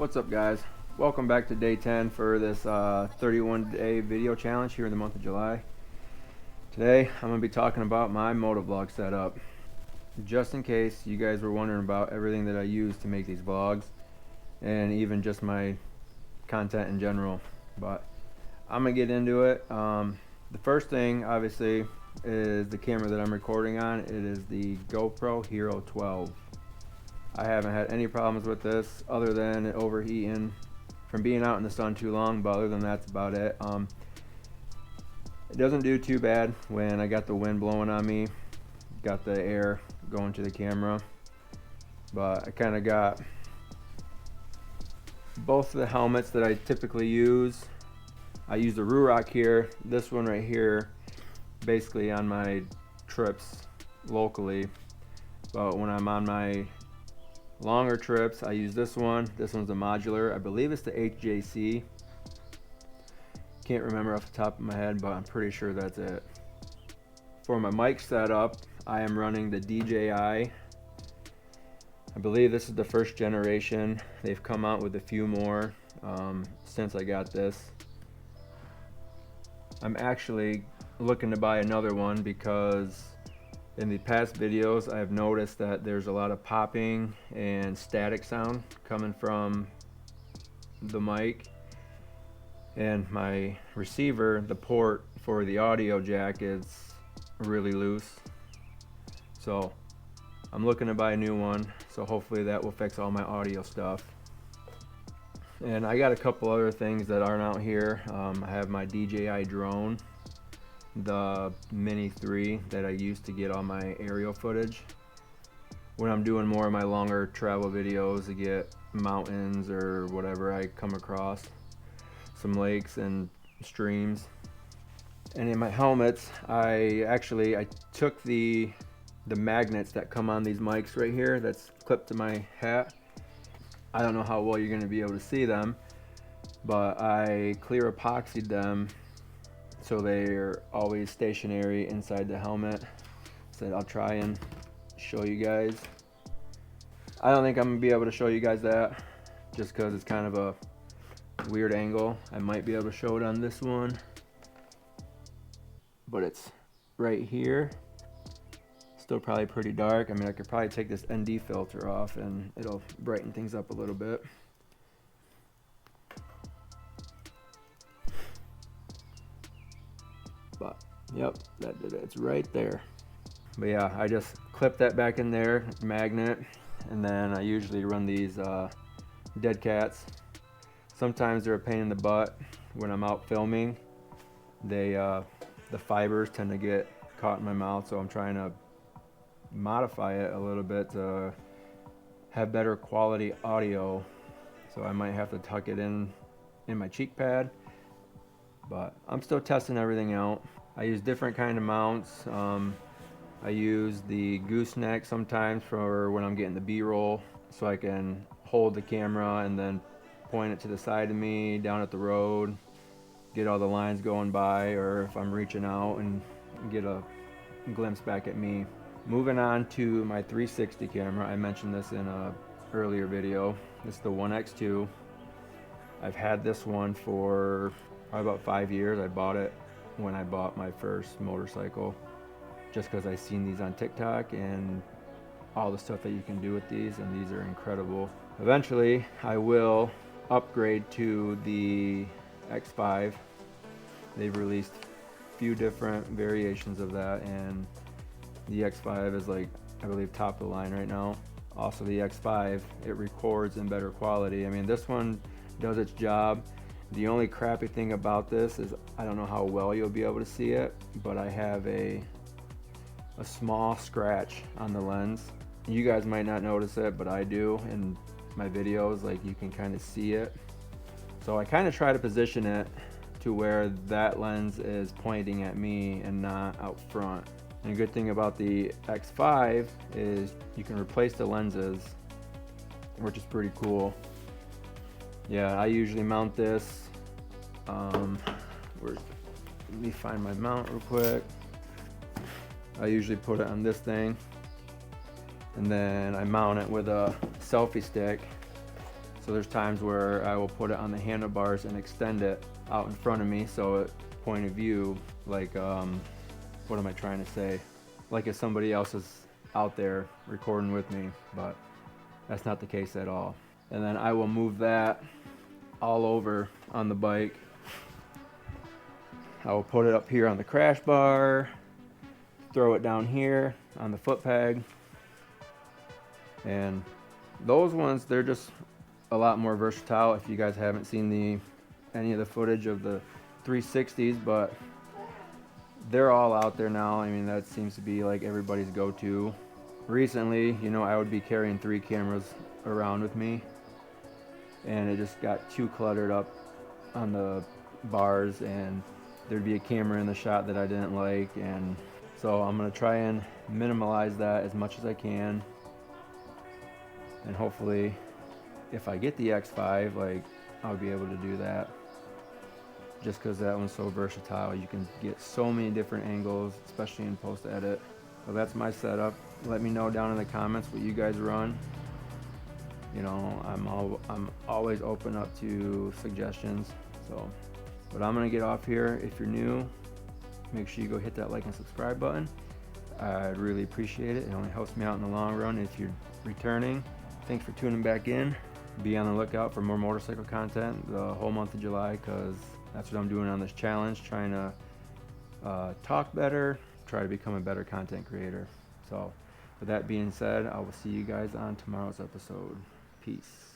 What's up, guys? Welcome back to day 10 for this 31-day video challenge here in the month of July. Today I'm going to be talking about my motovlog setup, just in case you guys were wondering about everything that I use to make these vlogs and even just my content in general. But I'm going to get into it. The first thing obviously is the camera that I'm recording on. It is the GoPro Hero 12. I haven't had any problems with this other than it overheating from being out in the sun too long, but other than that's about it. It doesn't do too bad when I got the wind blowing on me, got the air going to the camera, but I kind of got both of the helmets that I typically use. I use the Ruroc here, this one right here, basically on my trips locally, but when I'm on my longer trips I use this one. This one's a modular. I believe it's the HJC. Can't remember off the top of my head, but I'm pretty sure that's it. For my mic setup, I am running the DJI. I believe this is the first generation. They've come out with a few more since I got this. I'm actually looking to buy another one because in the past videos I've noticed that there's a lot of popping and static sound coming from the mic, and my receiver, the port for the audio jack, is really loose, so I'm looking to buy a new one, so hopefully that will fix all my audio stuff. And I got a couple other things that aren't out here. I have my DJI drone, the Mini 3 that I use to get all my aerial footage when I'm doing more of my longer travel videos to get mountains or whatever I come across, some lakes and streams. And in my helmets, I took the magnets that come on these mics right here that's clipped to my hat. I don't know how well you're going to be able to see them, but I clear epoxied them so they're always stationary inside the helmet. So I'll try and show you guys. I don't think I'm gonna be able to show you guys that just because it's kind of a weird angle. I might be able to show it on this one, but it's right here. Still probably pretty dark. I mean, I could probably take this ND filter off and it'll brighten things up a little bit. But yep, that did it. It's right there. But yeah, I just clip that back in there, magnet, and then I usually run these dead cats. Sometimes they're a pain in the butt when I'm out filming. The fibers tend to get caught in my mouth, so I'm trying to modify it a little bit to have better quality audio. So I might have to tuck it in my cheek pad. But I'm still testing everything out. I use different kind of mounts. I use the gooseneck sometimes for when I'm getting the B-roll, so I can hold the camera and then point it to the side of me, down at the road, get all the lines going by, or if I'm reaching out and get a glimpse back at me. Moving on to my 360 camera, I mentioned this in a earlier video. This is the 1X2. I've had this one for probably about 5 years. I bought it when I bought my first motorcycle just because I seen these on TikTok and all the stuff that you can do with these, and these are incredible. Eventually I will upgrade to the X5. They've released a few different variations of that, and the X5 is, like, I believe top of the line right now. Also the X5, it records in better quality. I mean, this one does its job. The only crappy thing about this is I don't know how well you'll be able to see it, but I have a small scratch on the lens. You guys might not notice it, but I do in my videos. Like, you can kind of see it. So I kind of try to position it to where that lens is pointing at me and not out front. And the good thing about the X5 is you can replace the lenses, which is pretty cool. Yeah, I usually mount this. Let me find my mount real quick. I usually put it on this thing, and then I mount it with a selfie stick. So So there's times where I will put it on the handlebars and extend it out in front of me, so it point of view, like what am I trying to say? Like if somebody else is out there recording with me, but that's not the case at all. And then I will move that all over on the bike. I will put it up here on the crash bar, throw it down here on the foot peg. And those ones, they're just a lot more versatile. If you guys haven't seen any of the footage of the 360s, but they're all out there now. I mean, that seems to be like everybody's go-to. Recently, you know, I would be carrying 3 cameras around with me, and it just got too cluttered up on the bars, and there'd be a camera in the shot that I didn't like, and so I'm gonna try and minimize that as much as I can. And hopefully, if I get the X5, like, I'll be able to do that. Just because that one's so versatile, you can get so many different angles, especially in post-edit. So that's my setup. Let me know down in the comments what you guys run. You know, I'm always open up to suggestions. So, but I'm gonna get off here. If you're new, make sure you go hit that like and subscribe button. I'd really appreciate it. It only helps me out in the long run. If you're returning, thanks for tuning back in. Be on the lookout for more motorcycle content the whole month of July, because that's what I'm doing on this challenge, trying to talk better, try to become a better content creator. So with that being said, I will see you guys on tomorrow's episode. Peace.